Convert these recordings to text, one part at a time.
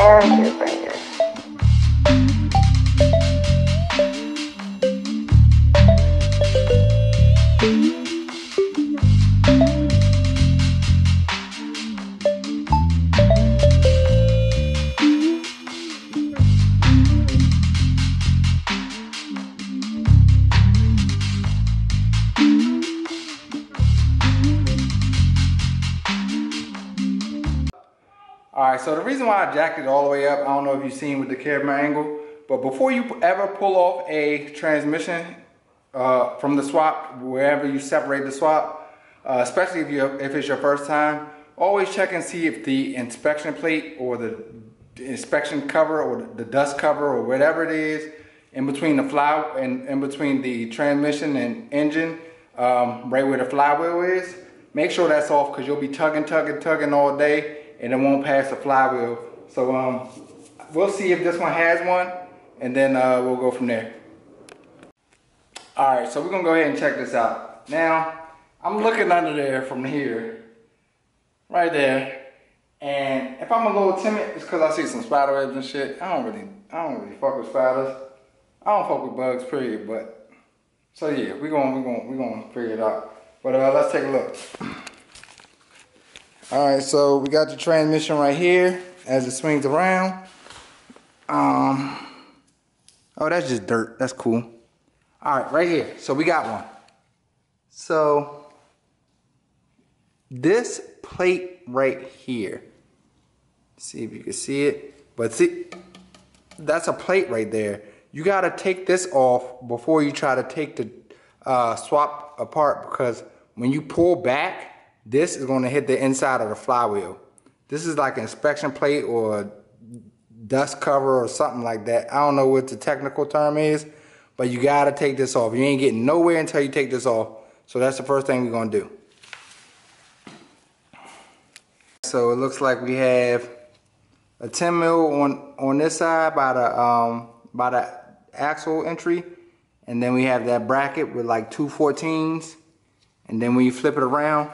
character bringer. Alright, so the reason why I jacked it all the way up, I don't know if you've seen with the camera angle, but before you ever pull off a transmission from the swap, wherever you separate the swap, especially if it's your first time, always check and see if the inspection plate or the inspection cover or the dust cover or whatever it is in between the in between the transmission and engine, right where the flywheel is, make sure that's off, because you'll be tugging all day and it won't pass the flywheel. So we'll see if this one has one, and then we'll go from there. Alright, so we're gonna go ahead and check this out. Now, I'm looking under there from here, right there, and if I'm a little timid, it's because I see some spider webs and shit. I don't really fuck with spiders. I don't fuck with bugs, period. But so yeah, we're gonna figure it out. But let's take a look. Alright, so we got the transmission right here as it swings around. Oh, that's just dirt. That's cool. Alright, right here. So we got one. So this plate right here. See if you can see it. But see, that's a plate right there. You gotta take this off before you try to take the swap apart, because when you pull back, this is going to hit the inside of the flywheel. This is like an inspection plate or dust cover or something like that. I don't know what the technical term is, but you got to take this off. You ain't getting nowhere until you take this off. So that's the first thing we're going to do. So it looks like we have a 10 mil on this side by the axle entry, and then we have that bracket with like two 14s, and then when you flip it around,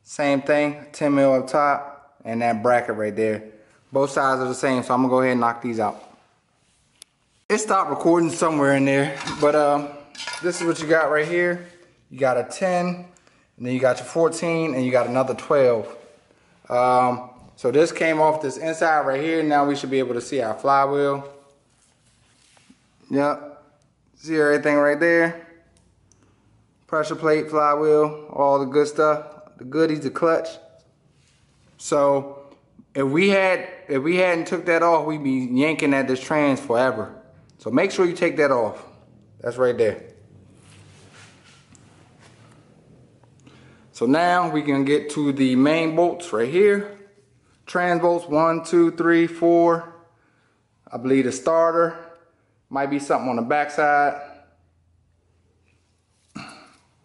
same thing, 10 mil up top, and that bracket right there. Both sides are the same, so I'm gonna go ahead and knock these out. It stopped recording somewhere in there, but this is what you got right here. You got a 10, and then you got your 14, and you got another 12. So this came off this inside right here. Now we should be able to see our flywheel. Yep, see everything right there. Pressure plate, flywheel, all the good stuff. The goodies, the clutch. So if we hadn't took that off, we'd be yanking at this trans forever. So make sure you take that off. That's right there. So now we can get to the main bolts right here. Trans bolts 1, 2, 3, 4. I believe the starter. Might be something on the back side.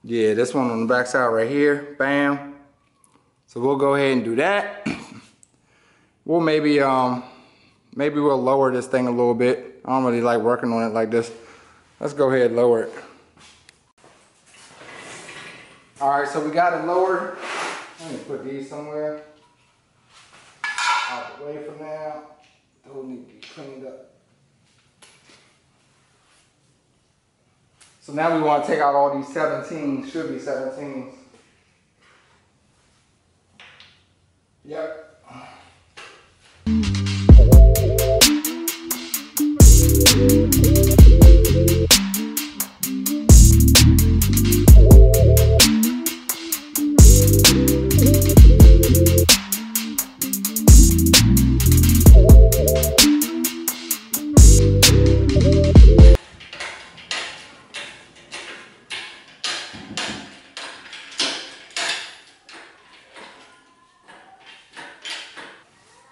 Yeah, this one on the back side right here. Bam. So we'll go ahead and do that. We'll maybe we'll lower this thing a little bit. I don't really like working on it like this. Let's go ahead and lower it. Alright, so we got it lowered. Let me put these somewhere out the way for now. Those need to be cleaned up. So now we want to take out all these 17s, should be 17s. Yep.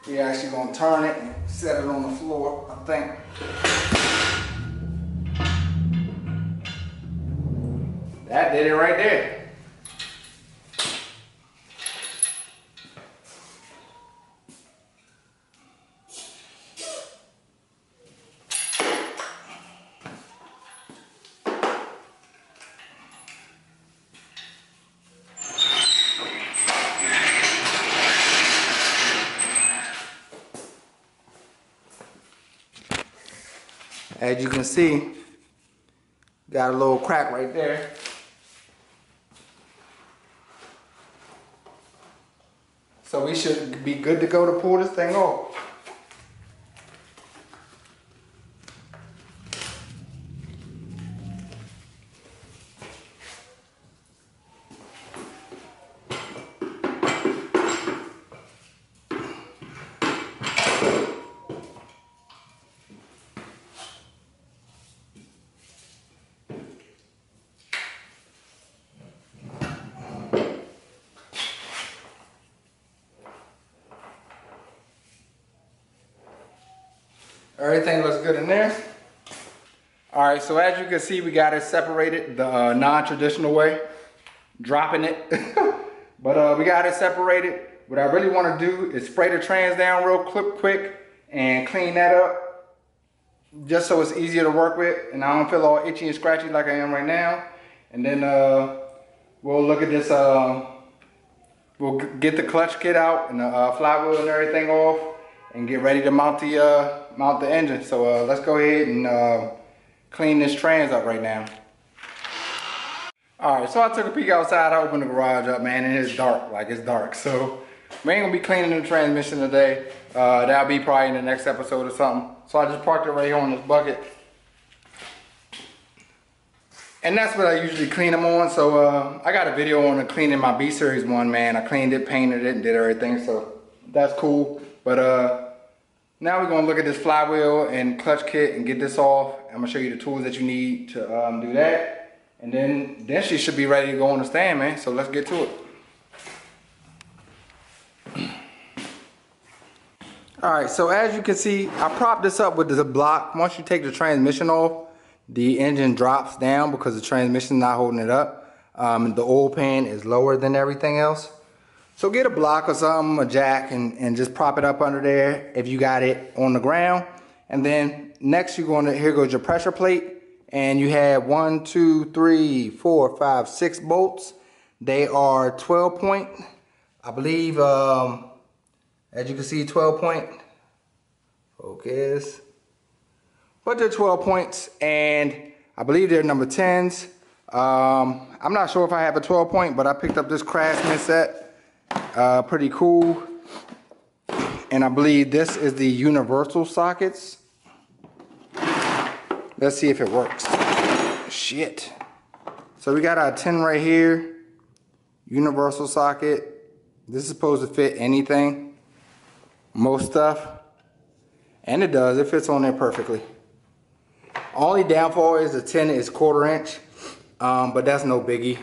We're actually going to turn it and set it on the floor, I think. That did it right there. As you can see, got a little crack right there. So we should be good to go to pull this thing off. Everything looks good in there. All right, so as you can see, we got it separated the non-traditional way, dropping it. But we got it separated. What I really want to do is spray the trans down real quick and clean that up, just so it's easier to work with and I don't feel all itchy and scratchy like I am right now. And then we'll look at this, we'll get the clutch kit out and the flywheel and everything off and get ready to mount the engine. So let's go ahead and clean this trans up right now. All right, so I took a peek outside. I opened the garage up, man, and it's dark, like it's dark. So we ain't gonna be cleaning the transmission today. That'll be probably in the next episode or something. So I just parked it right here on this bucket. And that's what I usually clean them on. So I got a video on cleaning my B Series one, man. I cleaned it, painted it, and did everything. So that's cool. But now we're gonna look at this flywheel and clutch kit and get this off. I'm gonna show you the tools that you need to do that. And then she should be ready to go on the stand, man. So let's get to it. All right, so as you can see, I propped this up with the block. Once you take the transmission off, the engine drops down because the transmission is not holding it up. The oil pan is lower than everything else. So get a block or something, a jack, and just prop it up under there if you got it on the ground. And then next here goes your pressure plate. And you have 1, 2, 3, 4, 5, 6 bolts. They are 12 point. I believe, as you can see, 12 point. Focus. But they're 12 points, and I believe they're number 10s. I'm not sure if I have a 12 point, but I picked up this Craftsman set. Pretty cool. And I believe this is the universal sockets. Let's see if it works. Shit. So we got our 10 right here. Universal socket. This is supposed to fit anything. Most stuff. And it does. It fits on there perfectly. Only downfall is the 10 is 1/4 inch. But that's no biggie.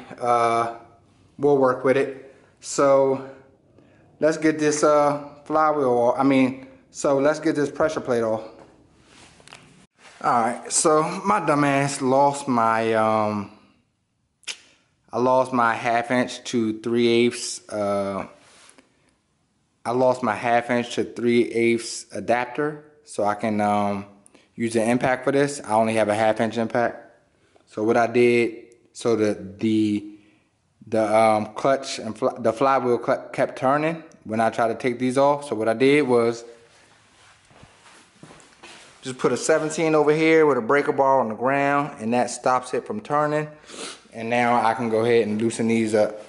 We'll work with it. So let's get this flywheel off. So let's get this pressure plate off. Alright, so my dumbass lost my I lost my 1/2 inch to 3/8 I lost my 1/2 inch to 3/8 adapter, so I can use an impact for this. I only have a 1/2 inch impact. So what I did, so the clutch and the flywheel kept turning when I tried to take these off. So what I did was just put a 17 over here with a breaker bar on the ground, and that stops it from turning. And now I can go ahead and loosen these up.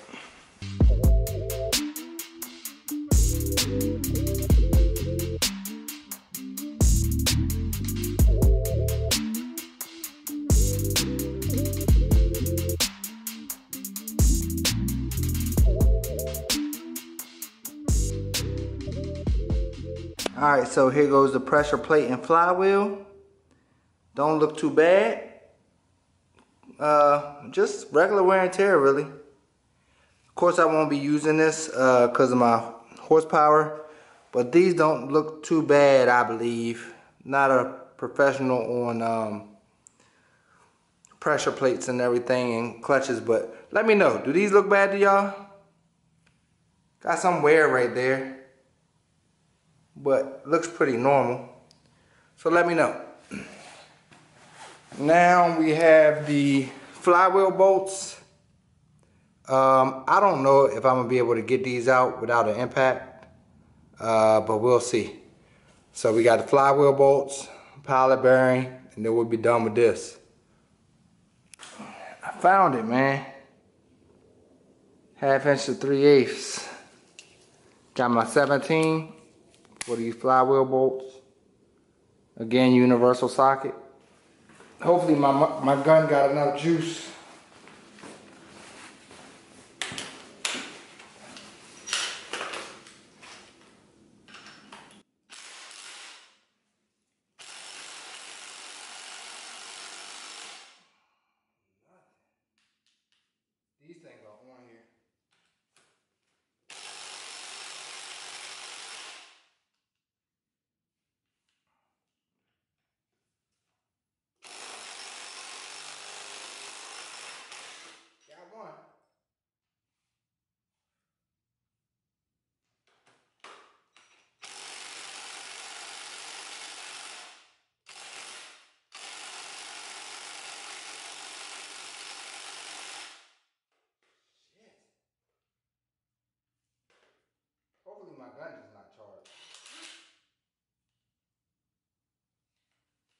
Alright, so here goes the pressure plate and flywheel. Don't look too bad. Just regular wear and tear, really. Of course, I won't be using this because of my horsepower, but these don't look too bad, I believe. Not a professional on pressure plates and everything and clutches, but let me know. Do these look bad to y'all? Got some wear right there, but looks pretty normal. So let me know. Now we have the flywheel bolts. I don't know if I'm gonna be able to get these out without an impact, but we'll see. So we got the flywheel bolts, pilot bearing, and then we'll be done with this. I found it, man. 1/2 inch to 3/8. Got my 17 for these flywheel bolts. Again, universal socket. Hopefully my gun got enough juice. These things are on here. Got one. Hopefully my gun is not charged.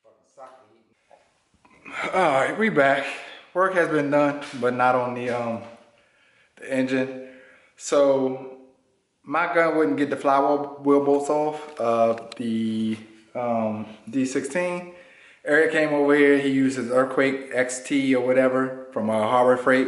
Fucking socket eating. Alright, we back. Work has been done, but not on the engine. So my gun wouldn't get the flywheel bolts off of the D16. Eric came over here, he used his Earthquake XT or whatever from Harbor Freight.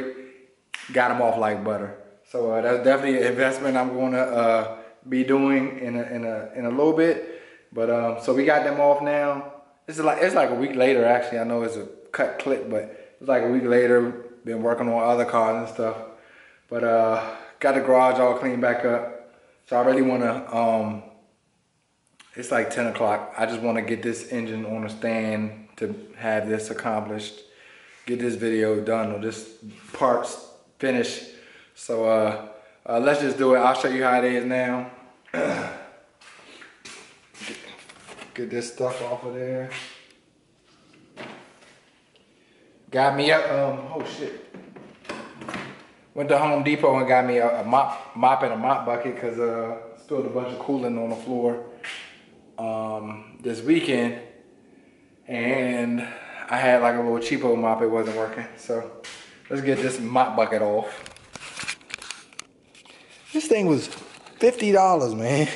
Got him off like butter. So that's definitely an investment I'm gonna be doing in a little bit. But so we got them off now. It's like a week later actually. I know it's a cut clip, but it's like a week later. Been working on other cars and stuff. But got the garage all cleaned back up. So I really wanna it's like 10 o'clock. I just wanna get this engine on a stand to have this accomplished. Get this video done or this parts finished. So let's just do it. I'll show you how it is now. Get this stuff off of there. Got me up, oh shit. Went to Home Depot and got me a mop and a mop bucket because spilled a bunch of coolant on the floor this weekend. And I had like a little cheapo mop, it wasn't working. So let's get this mop bucket off. This thing was $50, man.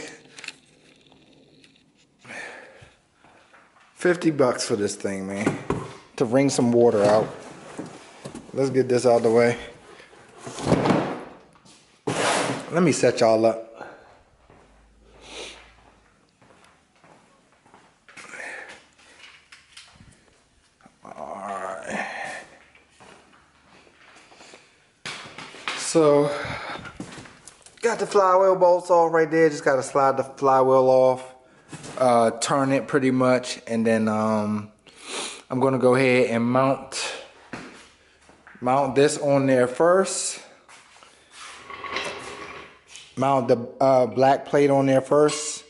50 bucks for this thing, man. To wring some water out. Let's get this out of the way. Let me set y'all up. Alright. So got the flywheel bolts off right there. Just gotta slide the flywheel off, turn it pretty much, and then I'm gonna go ahead and mount this on there first. Mount the black plate on there first,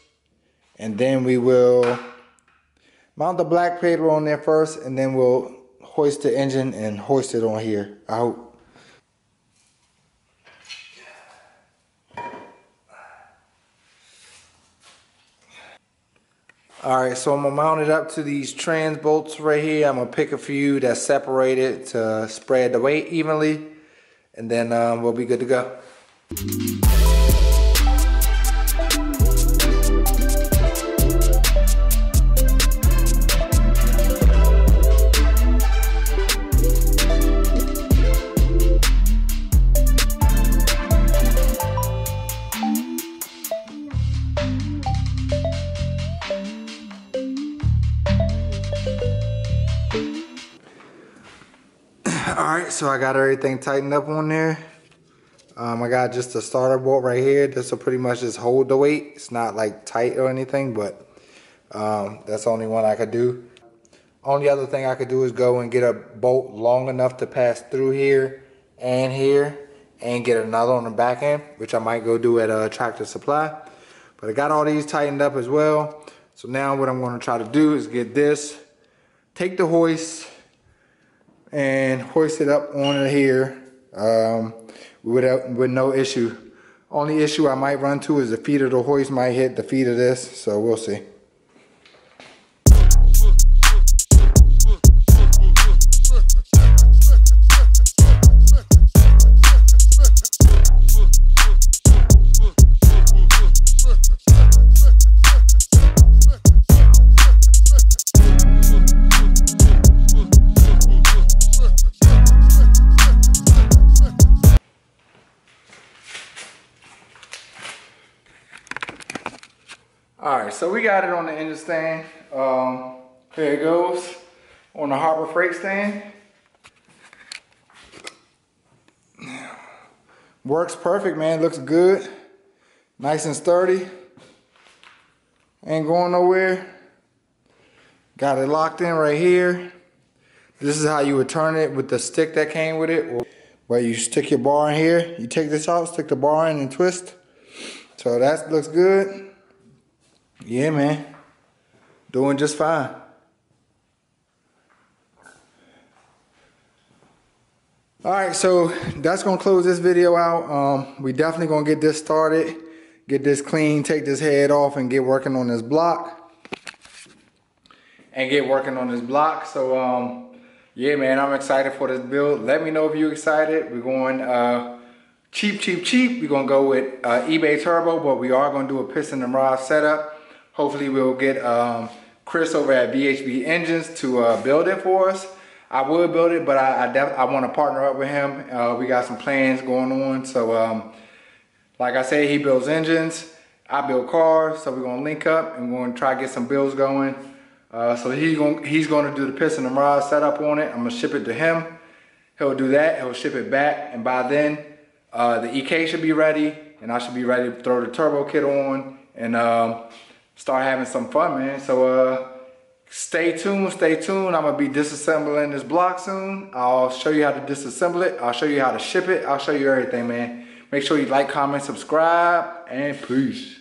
and then we will mount the black plate on there first, and then we'll hoist the engine and hoist it on here. I hope. Alright, so I'm going to mount it up to these trans bolts right here. I'm going to pick a few that's separated to spread the weight evenly. And then we'll be good to go. Alright, so I got everything tightened up on there. I got just a starter bolt right here. This will pretty much just hold the weight. It's not like tight or anything, but that's the only one I could do. Only other thing I could do is go and get a bolt long enough to pass through here and get another on the back end, which I might go do at Tractor Supply. But I got all these tightened up as well. So now what I'm going to try to do is get this, take the hoist, and hoist it up on here with no issue. Only issue I might run to is the feet of the hoist might hit the feet of this, so we'll see. so we got it on the engine stand. Here it goes on the Harbor Freight stand. Works perfect, man. Looks good. Nice and sturdy. Ain't going nowhere. Got it locked in right here. This is how you would turn it with the stick that came with it. Where you stick your bar in here. You take this out, stick the bar in and twist. So that looks good. Yeah, man. Doing just fine. Alright, so that's going to close this video out. We definitely going to get this started. Get this clean, take this head off and get working on this block. So, yeah, man, I'm excited for this build. Let me know if you're excited. We're going cheap. We're going to go with eBay Turbo, but we are going to do a piston and rod setup. Hopefully we'll get Chris over at VHB Engines to build it for us. I would build it, but I want to partner up with him. We got some plans going on. So, like I said, he builds engines. I build cars. So we're going to link up and we're going to try to get some builds going. So he's going to do the piston and rod setup on it. I'm going to ship it to him. He'll do that. He'll ship it back. And by then, the EK should be ready. And I should be ready to throw the turbo kit on and start having some fun, man. So, stay tuned. I'm going to be disassembling this block soon. I'll show you how to disassemble it. I'll show you how to ship it. I'll show you everything, man. Make sure you like, comment, subscribe, and peace.